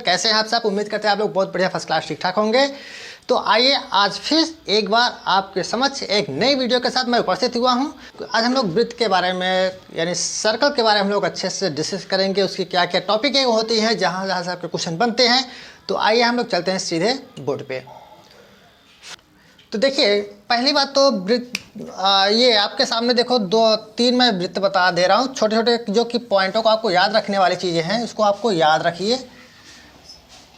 कैसे हैं आप सब? उम्मीद करते हैं आप लोग बहुत बढ़िया फर्स्ट क्लास ठीक ठाक होंगे। तो आइए आज फिर एक बार आपके समक्ष एक नई वीडियो के साथ मैं उपस्थित हुआ हूं। आज हम लोग वृत्त के बारे में यानी सर्कल के बारे में हम लोग अच्छे से डिस्कस करेंगे। उसकी क्या क्या टॉपिक होती हैं, जहाँ जहाँ से आपके क्वेश्चन बनते हैं। तो आइए हम लोग चलते हैं सीधे बोर्ड पे। तो देखिए, पहली बात तो वृत्त ये आपके सामने देखो 2-3 मैं वृत्त बता दे रहा हूँ, छोटे छोटे जो कि पॉइंटों को आपको याद रखने वाली चीज़ें हैं, उसको आपको याद रखिए।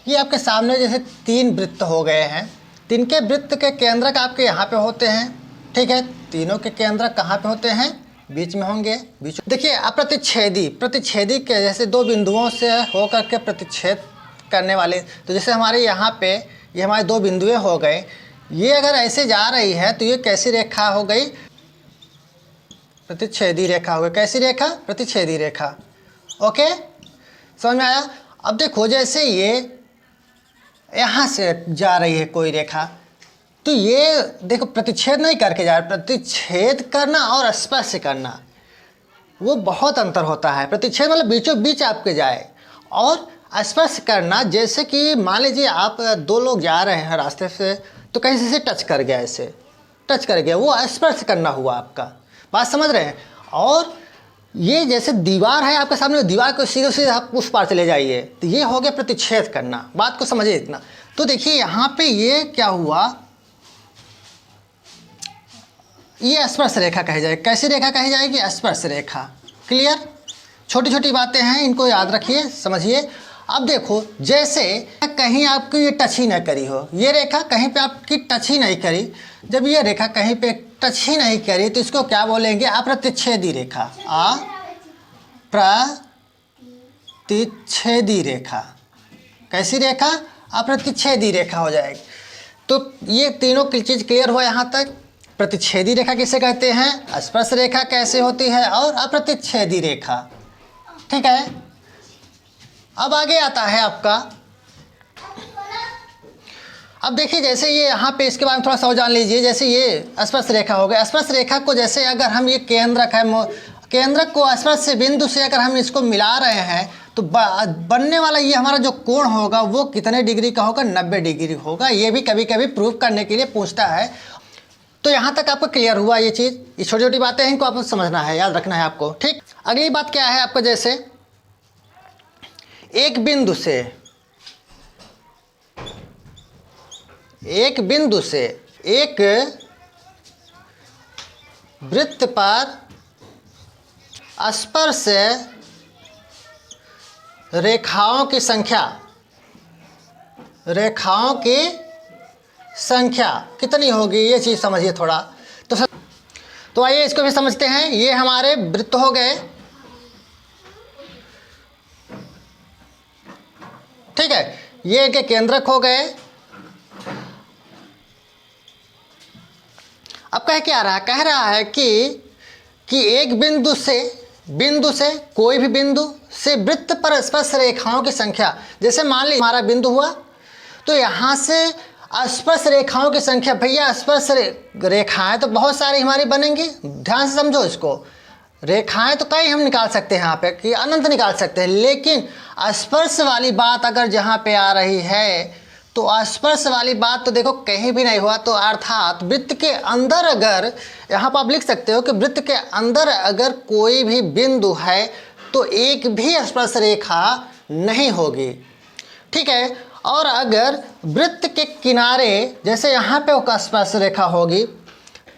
ये आपके सामने जैसे 3 वृत्त हो गए हैं, तिनके वृत्त के केंद्रक आपके यहाँ पे होते हैं, ठीक है। तीनों के केंद्रक कहाँ पे होते हैं? बीच में होंगे। बीच देखिए प्रतिच्छेदी के जैसे 2 बिंदुओं से होकर के प्रतिच्छेद करने वाले। तो जैसे हमारे यहाँ पे ये हमारे 2 बिंदुएं हो गए, ये अगर ऐसे जा रही है तो ये कैसी रेखा हो गई? प्रतिच्छेदी रेखा हो गई। कैसी रेखा? प्रतिच्छेदी रेखा। ओके, समझ में आया? अब देखो, जैसे ये यहाँ से जा रही है कोई रेखा, तो ये देखो प्रतिच्छेद नहीं करके जा रहा। प्रतिच्छेद करना और स्पर्श करना वो बहुत अंतर होता है। प्रतिच्छेद मतलब बीचों बीच आपके जाए, और स्पर्श करना जैसे कि मान लीजिए आप 2 लोग जा रहे हैं रास्ते से, तो कहीं से टच कर गया, ऐसे टच कर गया, वो स्पर्श करना हुआ आपका। बात समझ रहे हैं? और ये जैसे दीवार है आपके सामने, दीवार को सीधे सीधे आप उस पार चले जाइए, तो ये हो गया प्रतिच्छेद करना। बात को समझिए इतना। तो देखिए यहाँ पे ये क्या हुआ, ये स्पर्श रेखा कही जाएगी। कैसी रेखा कही जाएगी? स्पर्श रेखा। क्लियर? छोटी छोटी बातें हैं, इनको याद रखिए, समझिए। अब देखो, जैसे कहीं आपकी ये टच ही ना करी हो, ये रेखा कहीं पे आपकी टच ही नहीं करी, जब ये रेखा कहीं पे टच ही नहीं करी तो इसको क्या बोलेंगे? अप्रतिच्छेदी रेखा। अप्रतिच्छेदी रेखा। कैसी रेखा? अप्रतिच्छेदी रेखा हो जाएगी। तो ये तीनों की चीज़ क्लियर हुआ यहाँ तक। प्रतिच्छेदी रेखा किसे कहते हैं, स्पर्श रेखा कैसे होती है, और अप्रतिच्छेदी रेखा, ठीक है। अब आगे आता है आपका, अब देखिए जैसे ये यहाँ पे इसके बारे में थोड़ा सा जान लीजिए। जैसे ये स्पर्श रेखा हो गया, स्पर्श रेखा को जैसे अगर हम ये केंद्रक है, केंद्रक को स्पर्श से बिंदु से अगर हम इसको मिला रहे हैं, तो बनने वाला ये हमारा जो कोण होगा वो कितने डिग्री का होगा? 90 डिग्री होगा। ये भी कभी कभी प्रूव करने के लिए पूछता है। तो यहाँ तक आपको क्लियर हुआ ये चीज़। ये छोटी छोटी बातें हैं, इनको आपको समझना है, याद रखना है आपको, ठीक। अगली बात क्या है आपको, जैसे एक बिंदु से एक वृत्त पर स्पर्श रेखाओं की संख्या कितनी होगी, ये चीज़ समझिए थोड़ा। तो आइए इसको भी समझते हैं। ये हमारे वृत्त हो गए, ठीक है। ये इनके केंद्रक हो गए। अब क्या कह रहा है कि एक बिंदु से कोई भी बिंदु से वृत्त पर स्पर्श रेखाओं की संख्या। जैसे मान लीजिए हमारा बिंदु हुआ, तो यहाँ से स्पर्श रेखाओं की संख्या, भैया स्पर्श रेखाएं तो बहुत सारी हमारी बनेंगी। ध्यान से समझो इसको। रेखाएं तो कई हम निकाल सकते हैं यहाँ पे, कि अनंत निकाल सकते हैं, लेकिन स्पर्श वाली बात अगर जहाँ पे आ रही है, तो स्पर्श वाली बात तो देखो कहीं भी नहीं हुआ। तो अर्थात वृत्त के अंदर, अगर यहाँ पर आप लिख सकते हो कि वृत्त के अंदर अगर कोई भी बिंदु है, तो एक भी स्पर्श रेखा नहीं होगी, ठीक है। और अगर वृत्त के किनारे, जैसे यहाँ पे वो स्पर्श रेखा होगी,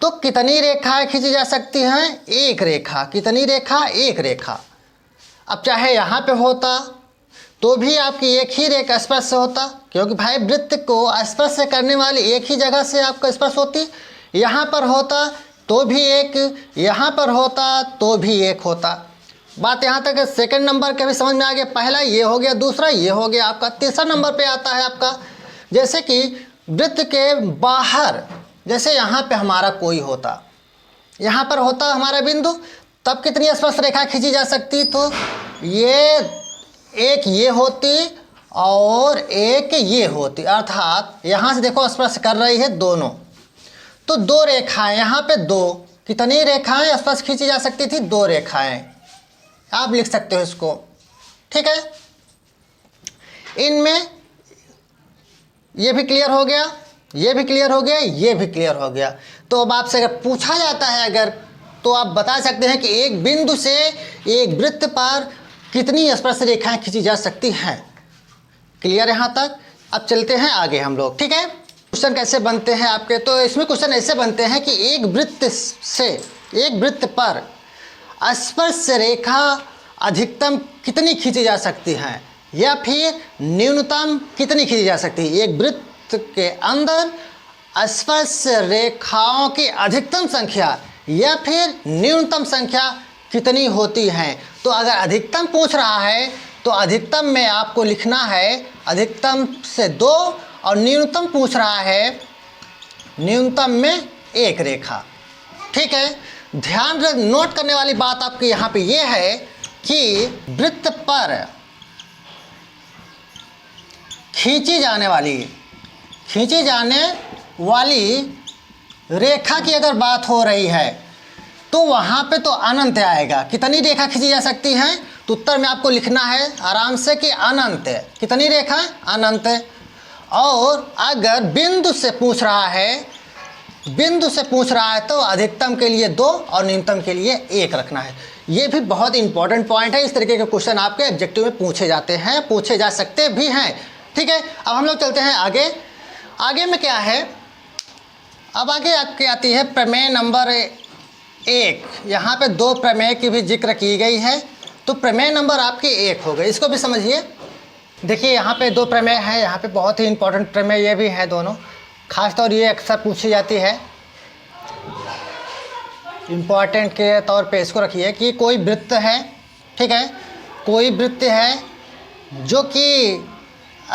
तो कितनी रेखाएं खींची जा सकती हैं? एक रेखा। कितनी रेखा? एक रेखा। अब चाहे यहाँ पे होता तो भी आपकी एक ही रेखा स्पर्श से होता, क्योंकि भाई वृत्त को स्पर्श करने वाली एक ही जगह से आपका स्पर्श होती। यहाँ पर होता तो भी एक, यहाँ पर होता तो भी एक होता। बात यहाँ तक सेकंड नंबर के भी समझ में आ गया। पहला ये हो गया, दूसरा ये हो गया आपका। तीसरा नंबर पे आता है आपका, जैसे कि वृत्त के बाहर, जैसे यहाँ पे हमारा कोई होता, यहाँ पर होता हमारा बिंदु, तब कितनी स्पर्श रेखा खींची जा सकती? तो एक ये होती और एक ये होती। अर्थात यहाँ से देखो स्पर्श कर रही है दोनों, तो 2 रेखाएं, यहाँ पे 2, कितनी रेखाएं स्पर्श खींची जा सकती थी? 2 रेखाएं। आप लिख सकते हो इसको, ठीक है। इनमें ये भी क्लियर हो गया, ये भी क्लियर हो गया, ये भी क्लियर हो गया। तो अब आपसे अगर पूछा जाता है अगर, तो आप बता सकते हैं कि एक बिंदु से एक वृत्त पर कितनी स्पर्श रेखाएं खींची जा सकती हैं। क्लियर यहाँ तक? अब चलते हैं आगे हम लोग, ठीक है। क्वेश्चन कैसे बनते हैं आपके, तो इसमें क्वेश्चन ऐसे बनते हैं कि एक वृत्त पर स्पर्श रेखा अधिकतम कितनी खींची जा सकती है या फिर न्यूनतम कितनी खींची जा सकती है। एक वृत्त के अंदर स्पर्श रेखाओं की अधिकतम संख्या या फिर न्यूनतम संख्या कितनी होती हैं। तो अगर अधिकतम पूछ रहा है तो अधिकतम में आपको लिखना है अधिकतम से 2 और न्यूनतम पूछ रहा है न्यूनतम में 1 रेखा, ठीक है। ध्यान नोट करने वाली बात आपकी यहाँ पे ये है कि वृत्त पर खींची जाने वाली रेखा की अगर बात हो रही है तो वहाँ पे तो अनंत आएगा। कितनी रेखा खींची जा सकती हैं, तो उत्तर में आपको लिखना है आराम से कि अनंत। कितनी रेखा? अनंत। और अगर बिंदु से पूछ रहा है तो अधिकतम के लिए 2 और न्यूनतम के लिए 1 रखना है। ये भी बहुत इंपॉर्टेंट पॉइंट है। इस तरीके के क्वेश्चन आपके ऑब्जेक्टिव में पूछे जाते हैं, पूछे जा सकते भी हैं, ठीक है। अब हम लोग चलते हैं आगे। आगे में क्या है, अब आगे आपकी आती है प्रमेय नंबर 1। यहाँ पे 2 प्रमेय की भी जिक्र की गई है, तो प्रमेय नंबर आपकी 1 हो गई। इसको भी समझिए। देखिए यहाँ पे 2 प्रमेय हैं, यहाँ पे बहुत ही इंपॉर्टेंट प्रमेय ये भी हैं दोनों। खास तौर ये अक्सर पूछी जाती है, इम्पॉर्टेंट के तौर पे इसको रखिए कि कोई वृत्त है, ठीक है, कोई वृत्त है जो कि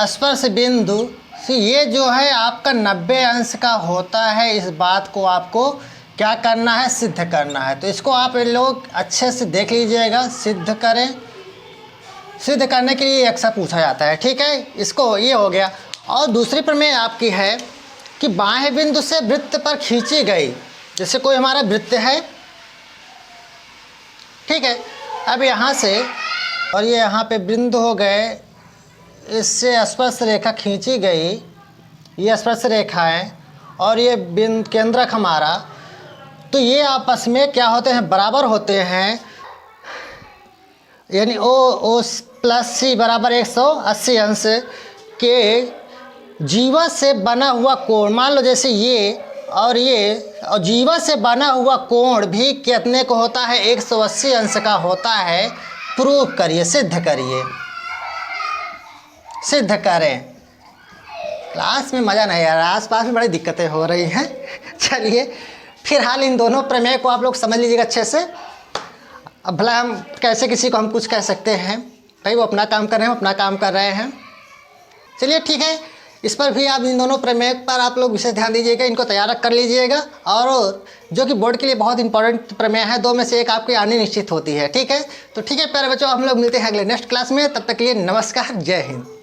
स्पर्श बिंदु से ये जो है आपका 90 अंश का होता है। इस बात को आपको क्या करना है, सिद्ध करना है। तो इसको आप लोग अच्छे से देख लीजिएगा, सिद्ध करें। सिद्ध करने के लिए अक्सर पूछा जाता है, ठीक है। इसको ये हो गया। और दूसरी प्रमेय आपकी है कि बाह्य बिंदु से वृत्त पर खींची गई, जैसे कोई हमारा वृत्त है, ठीक है। अब यहाँ से और ये यहाँ पे बिंदु हो गए, इससे स्पर्श रेखा खींची गई, ये स्पर्श रेखा है और ये बिंदु केंद्रक हमारा, तो ये आपस में क्या होते हैं, बराबर होते हैं। यानी ओ प्लस सी बराबर 180 अंश के जीवा से बना हुआ कोण, मान लो जैसे ये और जीवा से बना हुआ कोण भी कितने को होता है, 180 अंश का होता है। प्रूव करिए, सिद्ध करिए, सिद्ध करें। क्लास में मज़ा नहीं आ रहा, आसपास में बड़ी दिक्कतें हो रही हैं। चलिए फिलहाल इन दोनों प्रमेय को आप लोग समझ लीजिएगा अच्छे से। अब भला हम कैसे किसी को हम कुछ कह सकते हैं, भाई वो अपना काम कर रहे हैं, हम अपना काम कर रहे हैं। चलिए ठीक है, इस पर भी आप इन दोनों प्रमेय पर आप लोग विशेष ध्यान दीजिएगा, इनको तैयार कर लीजिएगा। और जो कि बोर्ड के लिए बहुत इंपॉर्टेंट प्रमेय है, 2 में से 1 आपकी आनी निश्चित होती है, ठीक है। तो ठीक है प्यारे बच्चों, हम लोग मिलते हैं अगले नेक्स्ट क्लास में। तब तक के लिए नमस्कार, जय हिंद।